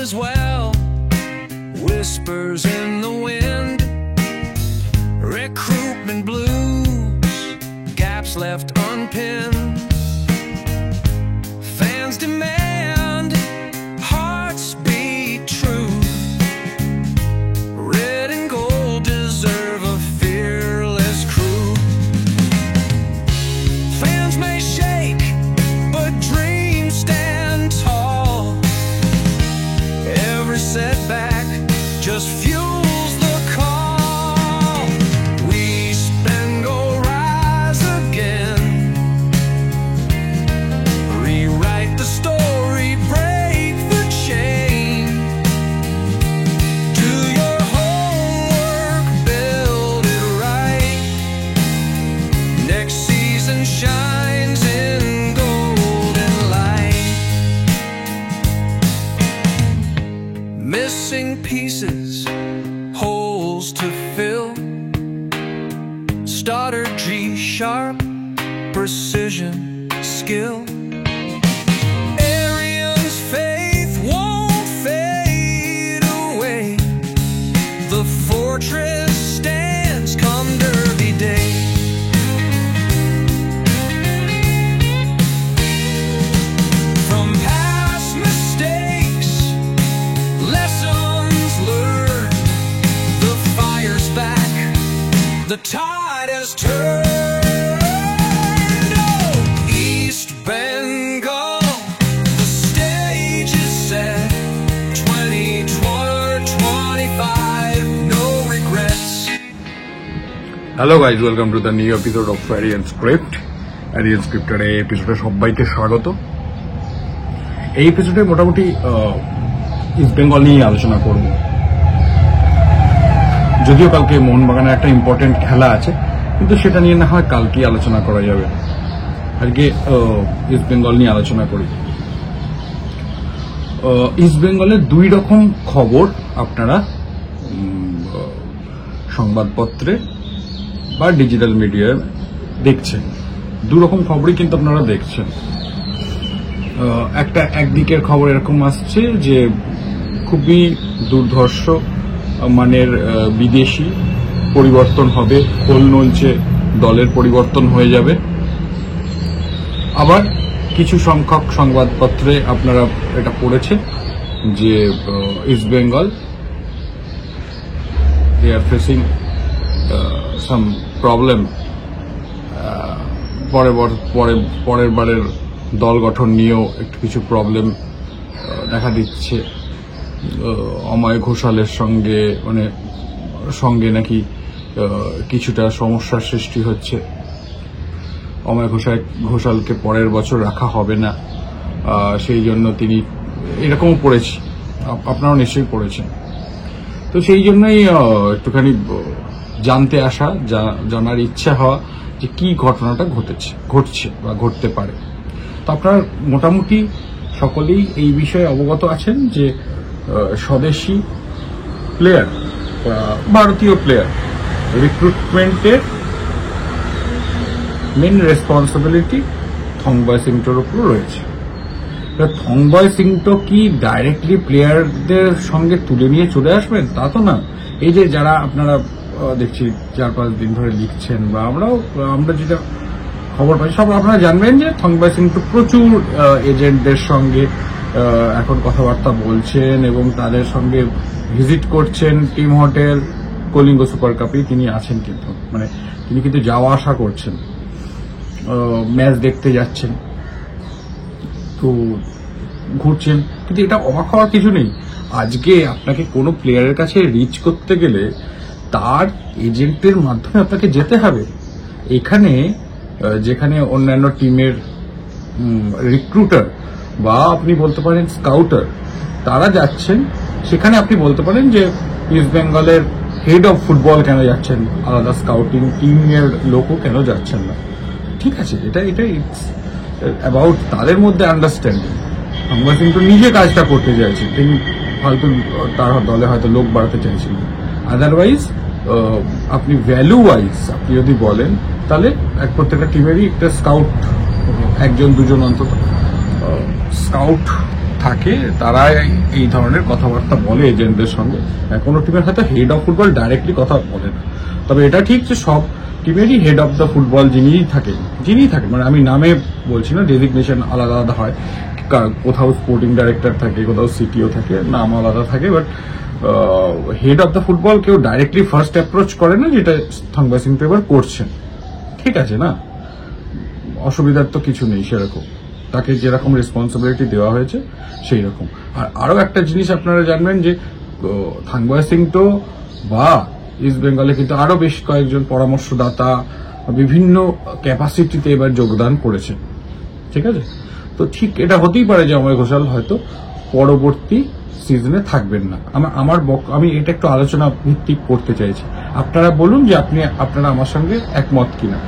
as well. Whispers in the wind, recruitment blues, gaps left unpinned. Fans demand hearts beat true. Red and gold deserve a fearless crew. Fans may shake, but dreams stand tall. Every setback just fuels the call. We Bengal rise again, rewrite the story, break the chain. Do your homework, build it right. Next season shines in golden light. Missing pieces, holes to fill. Starter G sharp, precision, skill. Arian's faith won't fade away. The fortress stands come Derby Day. From past mistakes, lessons learned. The fire's back, the tide has turned. Oh, East Bengal, the stage is set. 2025, no regrets. Hello guys, welcome to the new episode of Arian Script. Arian Scripted এই এপিসোডে সবাইকে স্বাগত। এই এপিসোডে মোটামুটি east Bengal নিয়ে আলোচনা করব। যদিও কালকে মোহনবাগানের একটা ইম্পর্টেন্ট খেলা আছে, কিন্তু সেটা নিয়ে না হয় কালকে আলোচনা করা যাবে। আজকে ইস্ট বেঙ্গল নিয়ে আলোচনা করি। ইস্ট বেঙ্গলের দুই রকম খবর আপনারা সংবাদপত্রে বা ডিজিটাল মিডিয়ায় দেখছেন। দু রকম খবরই কিন্তু আপনারা দেখছেন। একটা একদিকের খবর এরকম আসছে যে খুবই দুর্ধর্ষ মানের বিদেশি পরিবর্তন হবে, খোল নলছে, দলের পরিবর্তন হয়ে যাবে। আবার কিছু সংখ্যক সংবাদপত্রে আপনারা এটা পড়েছে যে East Bengal they are facing some problem, পরের বারের দল গঠন নিয়েও একটু কিছু প্রবলেম দেখা দিচ্ছে। অময় ঘোষালের সঙ্গে নাকি কিছুটা সমস্যার সৃষ্টি হচ্ছে। অময় ঘোষালকে পরের বছর রাখা হবে না, সেই জন্য তিনি এরকমও পড়েছি, আপনারাও নিশ্চয়ই পড়েছেন। তো সেই জন্যই একটুখানি জানতে আসা, জানার ইচ্ছা হওয়া যে কি ঘটনাটা ঘটছে বা ঘটতে পারে। তো আপনারা মোটামুটি সকলেই এই বিষয়ে অবগত আছেন যে স্বদেশি প্লেয়ার, ভারতীয় প্লেয়ার রিক্রুটমেন্টের মেন রেসপন্সিবিলিটি থংবয় সিংটোর উপর রয়েছে। থংবয় সিংটো কি ডাইরেক্টলি প্লেয়ারদের সঙ্গে তুলে নিয়ে চলে আসবেন তা তো না। এই যে যারা আপনারা দেখছি 4-5 দিন ধরে লিখছেন বা আমরা যেটা খবর পাই সব আপনারা জানবেন যে থংবয় সিংটো প্রচুর এজেন্টদের সঙ্গে এখন কথাবার্তা বলছেন এবং তাদের সঙ্গে ভিজিট করছেন। টিম হোটেল, কলিঙ্গ সুপার কাপে তিনি আছেন, কিন্তু তিনি কিন্তু যাওয়া আসা করছেন, ম্যাচ দেখতে যাচ্ছেন, তো ঘুরছেন। কিন্তু এটা অবাক হওয়ার কিছু নেই। আজকে আপনাকে কোনো প্লেয়ারের কাছে রিচ করতে গেলে তার এজেন্টের মাধ্যমে আপনাকে যেতে হবে। এখানে যেখানে অন্যান্য টিমের রিক্রুটার বা আপনি বলতে পারেন স্কাউটার তারা যাচ্ছেন, সেখানে আপনি বলতে পারেন যে ইস্ট বেঙ্গলের হেড অফ ফুটবল কেন যাচ্ছেন, আলাদা স্কাউটিং টিমের লোকও কেন যাচ্ছেন না। ঠিক আছে, এটা ইটস অ্যাবাউট তাদের মধ্যে আন্ডারস্ট্যান্ডিং। থংবয় সিং তো নিজে কাজটা করতে চাইছেন, তিনি হয়তো তার দলে হয়তো লোক বাড়াতে চাইছেন। আদারওয়াইজ আপনি ভ্যালু ওয়াইজ আপনি যদি বলেন তাহলে প্রত্যেকটা টিমেরই একটা স্কাউট, 1-2 জন অন্তত স্কাউট থাকে তারা এই ধরনের কথাবার্তা বলে এজেন্টদের সঙ্গে। কোনো টিমের হয়তো হেড অফ ফুটবল ডাইরেক্টলি কথা বলে না, তবে এটা ঠিক যে সব টিমেরই হেড অফ দ্য ফুটবল যিনিই থাকেন, মানে আমি নামে বলছি না, ডেজিগনেশন আলাদা আলাদা হয়, কোথাও স্পোর্টিং ডাইরেক্টর থাকে, কোথাও সিটিও থাকে, নাম আলাদা থাকে, but head of the football কেউ ডাইরেক্টলি ফার্স্ট অ্যাপ্রোচ করে না, যেটা থংবাই সিংটো এবার করছেন। ঠিক আছে না, অসুবিধার তো কিছু নেই সেরকম, তাকে যেরকম রেসপন্সিবিলিটি দেওয়া হয়েছে সেই রকম। আর আরো একটা জিনিস আপনারা জানবেন যে থংবাই সিংটো বা ইস্ট বেঙ্গলে কিন্তু আরো বেশ কয়েকজন পরামর্শদাতা বিভিন্ন ক্যাপাসিটিতে এবার যোগদান করেছে। ঠিক আছে, তো ঠিক এটা হতেই পারে যে অময় ঘোষাল হয়তো পরবর্তী সিজনে থাকবেন না। আমি এটা একটু আলোচনা ভিত্তিক করতে চাইছি, আপনারা বলুন যে আপনারা আমার সঙ্গে একমত কিনা।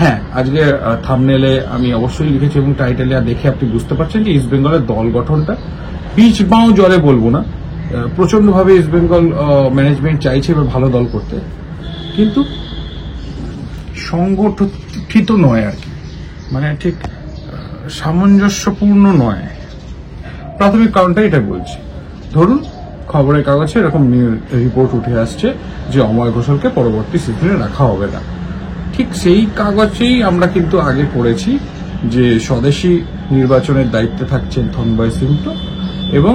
হ্যাঁ, আজকে থাম্বনেলে আমি অবশ্যই লিখেছি এবং টাইটেলে দেখে আপনি বুঝতে পারছেন যে ইস্ট বেঙ্গলের দল গঠনটা পিচ বাঁও জলে বলবো না, প্রচন্ডভাবে ইস্ট বেঙ্গল ম্যানেজমেন্ট চাইছে এবার ভালো দল করতে, কিন্তু সংগঠিত নয় আর কি, মানে ঠিক সামঞ্জস্যপূর্ণ নয়। প্রাথমিক কারণটা এটা বলছি, ধরুন খবরের কাগজে এরকম রিপোর্ট উঠে আসছে যে অময় ঘোষালকে পরবর্তী সিজনে রাখা হবে না। ঠিক সেই কাগজেই আমরা কিন্তু আগে পড়েছি যে স্বদেশী নির্বাচনের দায়িত্বে থাকছেন থংবাই সিংটো এবং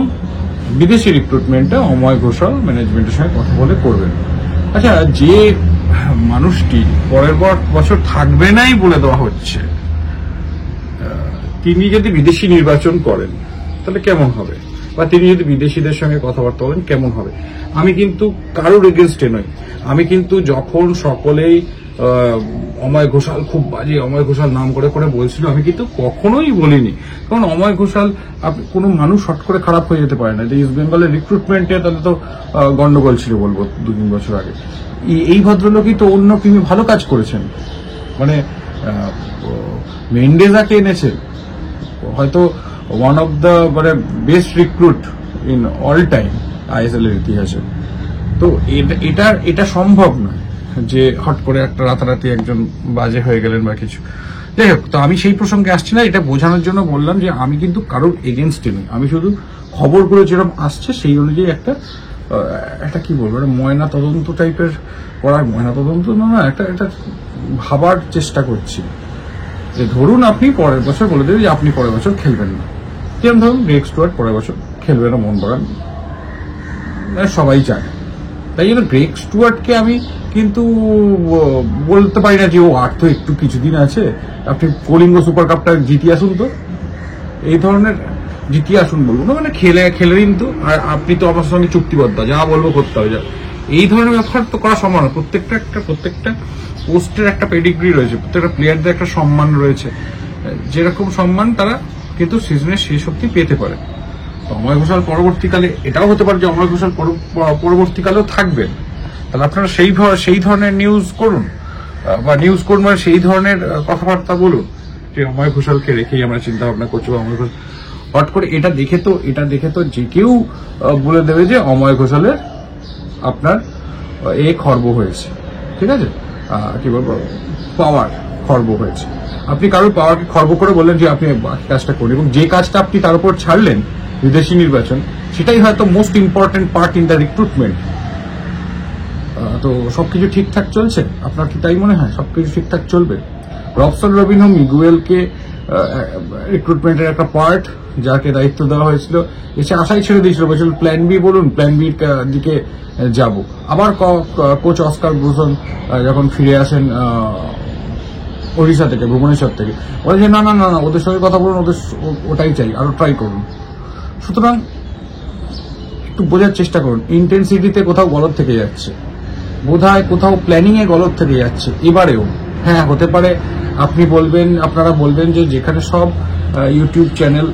বিদেশি রিক্রুটমেন্টটা অময় ঘোষাল ম্যানেজমেন্টের সঙ্গে কথা বলে করবেন। আচ্ছা, যে মানুষটি পরের বছর থাকবে নাই বলে দেওয়া হচ্ছে, তিনি যদি বিদেশি নির্বাচন করেন তাহলে কেমন হবে, বা তিনি যদি বিদেশিদের সঙ্গে কথাবার্তা বলেন কেমন হবে। আমি কিন্তু কারোর এগেনস্টে নই, আমি কিন্তু যখন সকলেই অময় ঘোষাল খুব বাজে, অময় ঘোষাল নাম করে করে বলছিল, আমি কিন্তু কখনোই বলিনি, কারণ অময় ঘোষাল কোনো মানুষ হট করে খারাপ হয়ে যেতে পারে না। ইস্ট বেঙ্গলের রিক্রুটমেন্টে তাহলে তো গন্ডগোল ছিল বলবো 2-3 বছর আগে। এই ভদ্রলোকই তো অন্য টিমে ভালো কাজ করেছেন, মানে মেন্ডেজাকে এনেছেন, হয়তো ওয়ান অফ দ্য মানে best recruit in all time ISL এর ইতিহাসে। তো এটা সম্ভব নয় যে হট করে একটা রাতারাতি একজন বাজে হয়ে গেলেন বা কিছু। যাই হোক, তো আমি সেই প্রসঙ্গে আসছি না, এটা বোঝানোর জন্য বললাম যে আমি কিন্তু কারোর এগেনস্টে নই, আমি শুধু খবরগুলো যেরকম আসছে সেই অনুযায়ী একটা কি বলবো, একটা ময়না তদন্ত টাইপের করার, ময়না তদন্ত না, একটা ভাবার চেষ্টা করছি যে ধরুন আপনি পরের বছর বলে দেবেন যে আপনি পরের বছর খেলবেন না, যেমন ধরুন গ্রেগ স্টুয়ার্ট পরের বছর খেলবে না মোহনবাগান, সবাই চায়। তাই জন্য গ্রেগ স্টুয়ার্টকে আমি কিন্তু বলতে পারি না যে ও আর তো একটু কিছুদিন আছে, আপনি কলিঙ্গ সুপার কাপটা জিতিয়ে আসুন, তো এই ধরনের জিতিয়ে আসুন বলবো না, মানে খেলে দিন তো, আর আপনি তো আমার সঙ্গে চুক্তিবদ্ধ, যা বলবো করতে হবে, যা এই ধরনের ব্যাপার তো করা সম্ভব না। প্রত্যেকটা পোস্টের একটা পেডিগ্রি রয়েছে, প্রত্যেকটা প্লেয়ারদের একটা সম্মান রয়েছে, যেরকম সম্মান তারা কিন্তু সিজনের শেষ অবধি পেতে পারে। অময় ঘোষাল পরবর্তীকালে এটাও হতে পারে যে অময় ঘোষাল পরবর্তীকালেও থাকবেন, তাহলে আপনারা সেই ধরনের নিউজ করুন, বা নিউজ করুন মানে সেই ধরনের কথাবার্তা বলুন যে অময় ঘোষালকে রেখেই আমরা চিন্তা ভাবনা করছি, বা অময় ঘোষাল হট করে এটা দেখে তো যে কেউ বলে দেবে যে অময় ঘোষালের আপনার খর্ব হয়েছে। ঠিক আছে, কি বলবো, পাওয়ার খর্ব হয়েছে। আপনি কারোর পাওয়ারকে খর্ব করে বললেন যে আপনি কাজটা করুন, এবং যে কাজটা আপনি তার উপর ছাড়লেন বিদেশি নির্বাচন, সেটাই হয়তো most important part in the recruitment. তো সবকিছু ঠিকঠাক চলছে, আপনার কি তাই মনে হয় সবকিছু ঠিকঠাক চলবে? রবসন রবিনহো মিগুয়েলকে রিক্রুটমেন্টের একটা পার্ট, যাকে দায়িত্ব দেওয়া হয়েছিল, এসে আশাই ছেড়ে দিয়েছিল, বলছিল প্ল্যান বি বলুন, প্ল্যান বির দিকে যাব। আবার কোচ অস্কার ব্রুসন যখন ফিরে আসেন ওড়িশা থেকে, ভুবনেশ্বর থেকে, বলে যে না, ওদের সঙ্গে কথা বলুন, ওটাই চাই, আরো ট্রাই করুন। সুতরাং একটু বোঝার চেষ্টা করুন, ইন্টেন্সিটিতে কোথাও গলদ থেকে যাচ্ছে, বোধহয় কোথাও প্ল্যানিং এ গলদ থেকে যাচ্ছে এবারেও। হ্যাঁ, হতে পারে আপনারা বলবেন যে যেখানে সব ইউটিউব চ্যানেল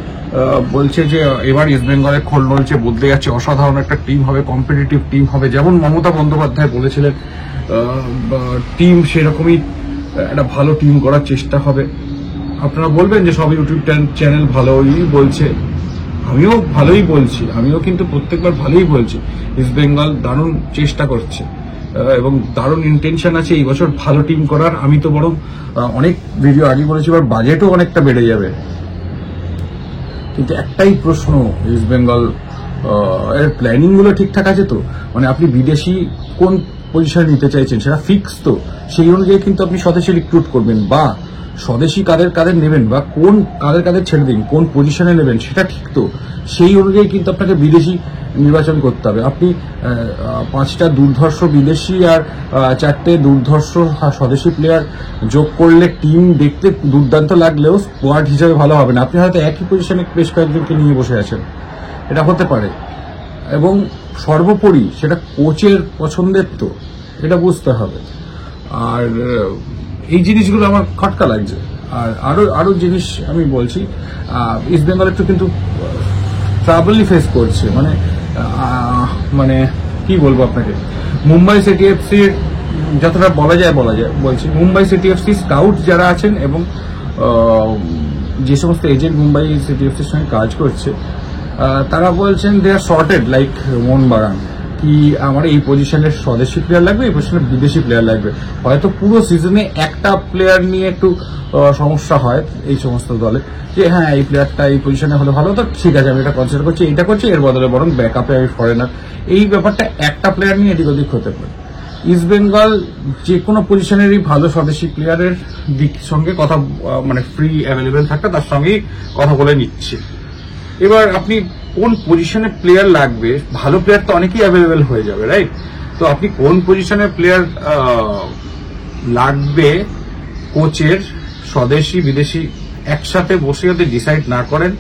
বলছে যে এবার ইস্ট বেঙ্গলের খোল নলছে, বদলে যাচ্ছে, অসাধারণ একটা টিম হবে, কম্পিটিটিভ টিম হবে, যেমন মমতা বন্দ্যোপাধ্যায় বলেছিলেন টিম সেরকমই একটা ভালো টিম করার চেষ্টা হবে। আপনারা বলবেন যে সব ইউটিউব চ্যানেল ভালোই বলছে, আমিও ভালোই বলছি, আমিও কিন্তু প্রত্যেকবার ভালোই বলছি ইস্ট বেঙ্গল দারুণ চেষ্টা করছে এবং দারুণ ইন্টেনশন আছে এই বছর ভালো টিম করার। আমি তো বরং অনেক ভিডিও আগে বলেছি, এবার বাজেটও অনেকটা বেড়ে যাবে। কিন্তু একটাই প্রশ্ন, ইস্ট বেঙ্গল এর প্ল্যানিং গুলো ঠিকঠাক আছে তো? মানে আপনি বিদেশি কোন পজিশনে নিতে চাইছেন সেটা ফিক্স তো? সেই অনুযায়ী কিন্তু আপনি স্বদেশি রিক্রুট করবেন, বা স্বদেশি কাদের কাদের নেবেন, বা কাদের কাদের ছেড়ে দিন, কোন পজিশনে নেবেন সেটা ঠিক তো? সেই অনুযায়ী কিন্তু আপনাকে বিদেশি নির্বাচন করতে হবে। আপনি 5টা দুর্ধর্ষ বিদেশি আর 4টে দুর্ধর্ষ স্বদেশি প্লেয়ার যোগ করলে টিম দেখতে দুর্দান্ত লাগলেও স্কোয়াড হিসাবে ভালো হবে না। আপনি হয়তো একই পজিশনে বেশ কয়েকজনকে নিয়ে বসে আছেন, এটা হতে পারে। এবং সর্বোপরি সেটা কোচের পছন্দের তো, এটা বুঝতে হবে। আর এই জিনিসগুলো আমার খটকা লাগছে। আর আরো জিনিস আমি বলছি, ইস্ট বেঙ্গল একটু কিন্তু ট্রাবলই ফেস করছে। মানে কি বলবো আপনাকে, মুম্বাই সিটি এফসির যতটা বলা যায় বলছি, মুম্বাই সিটি এফসি স্কাউট যারা আছেন এবং যে সমস্ত এজেন্ট মুম্বাই সিটি এফসির সঙ্গে কাজ করছে, তারা বলছেন দে আর সর্টেড লাইক মোহনবাগান, কি আমার এই পজিশনের স্বদেশি প্লেয়ার লাগবে, এই পজিশনের বিদেশি প্লেয়ার লাগবে। হয়তো পুরো সিজনে একটা প্লেয়ার নিয়ে একটু সমস্যা হয় এই সমস্ত দলে, যে হ্যাঁ এই প্লেয়ারটা এই পজিশনে হলে ভালো, তো ঠিক আছে আমি এটা কনসিডার করছি, এটা করছি, এর বদলে বরং ব্যাকআপে আমি ফরেনার, এই ব্যাপারটা একটা প্লেয়ার নিয়ে এদিক ওদিক হতে পারে। ইস্ট বেঙ্গল যে কোনো পজিশনেরই ভালো স্বদেশি প্লেয়ারের দিক সঙ্গে কথা, মানে ফ্রি অ্যাভেলেবেল থাকলে তার সঙ্গেই কথা বলে নিচ্ছে। এবার আপনি কোন পজিশনে প্লেয়ার লাগবে, ভালো প্লেয়ার তো অনেকেই অ্যাভেলেবেল হয়ে যাবে, রাইট? তো আপনি কোন পজিশনে প্লেয়ার লাগবে, কোচের স্বদেশি বিদেশি একসাথে বসে যদি ডিসাইড না করেন,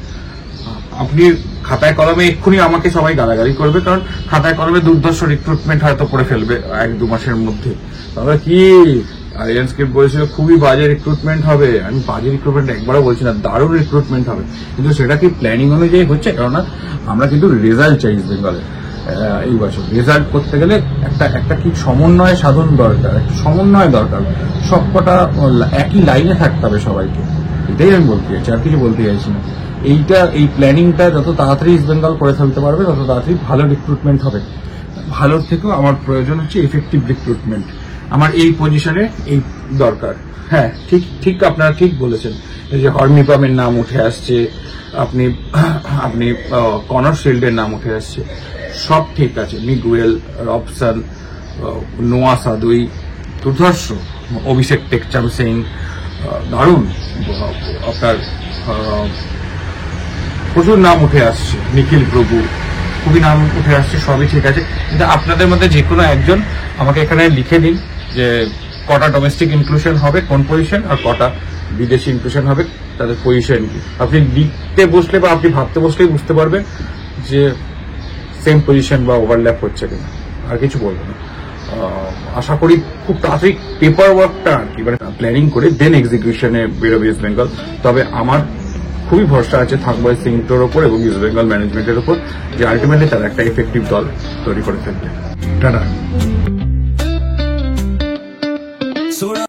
আপনি খাতায় কলমে এক্ষুনি আমাকে সবাই গালাগালি করবে, কারণ খাতায় কলমে দুর্ধর্ষ রিক্রুটমেন্ট হয়তো করে ফেলবে 1-2 মাসের মধ্যে। তবে কি আরিয়ান স্ক্রিপ্ট বলেছিল খুবই বাজে রিক্রুটমেন্ট হবে, আমি বাজে রিক্রুটমেন্ট একবারও বলছি না, দারুণ রিক্রুটমেন্ট হবে, কিন্তু সেটা কি প্ল্যানিং অনুযায়ী হচ্ছে? কেননা আমরা কিন্তু রেজাল্ট চাই ইস্ট বেঙ্গলে এই বছর। রেজাল্ট করতে গেলে একটা কি সমন্বয় সাধন দরকার, একটা সমন্বয় দরকার, সবকটা একই লাইনে থাকতে হবে সবাইকে, এটাই আমি বলতে চাইছি, আর কিছু বলতে চাইছি না। এই প্ল্যানিংটা যত তাড়াতাড়ি ইস্ট বেঙ্গল করে ফেলতে পারবে তত তাড়াতাড়ি ভালো রিক্রুটমেন্ট হবে। ভালোর থেকেও আমার প্রয়োজন হচ্ছে এফেক্টিভ রিক্রুটমেন্ট। আমার এই পজিশনে এই দরকার। হ্যাঁ ঠিক আপনারা ঠিক বলেছেন, যে হর্মিপামের নাম উঠে আসছে, আপনি কনর শিল্ডের নাম উঠে আসছে, সব ঠিক আছে। মিগুয়েল, রবসন, নোয়া সাদুই, দুর্ধর্ষ, অভিষেক টেকচাম সিং, দারুণ, আপনার প্রচুর নাম উঠে আসছে, নিখিল প্রভু, খুবই নাম উঠে আসছে, সবই ঠিক আছে। কিন্তু আপনাদের মধ্যে যে কোনো একজন আমাকে এখানে লিখে দিন যে কটা ডোমেস্টিক ইনক্লুশন হবে কোন পজিশন, আর কটা বিদেশি ইনক্লুশন হবে তাদের পজিশন কি। আপনি লিখতে বসলে বা আপনি ভাবতে বসলেই বুঝতে পারবেন যে সেম পজিশন বা ওভারল্যাপ হচ্ছে কিনা, আর কিছু বলবো না। আশা করি খুব তাড়াতাড়ি পেপার ওয়ার্কটা আর কি, মানে প্ল্যানিং করে দেন এক্সিকিউশনে বেরোবে ইস্ট বেঙ্গল। তবে আমার খুবই ভরসা আছে থাকবয় সিংটোর ওপর এবং ইস্ট বেঙ্গল ম্যানেজমেন্টের ওপর, যে আলটিমেটলি তারা একটা এফেক্টিভ দল তৈরি করে ফেলবে। টাটা।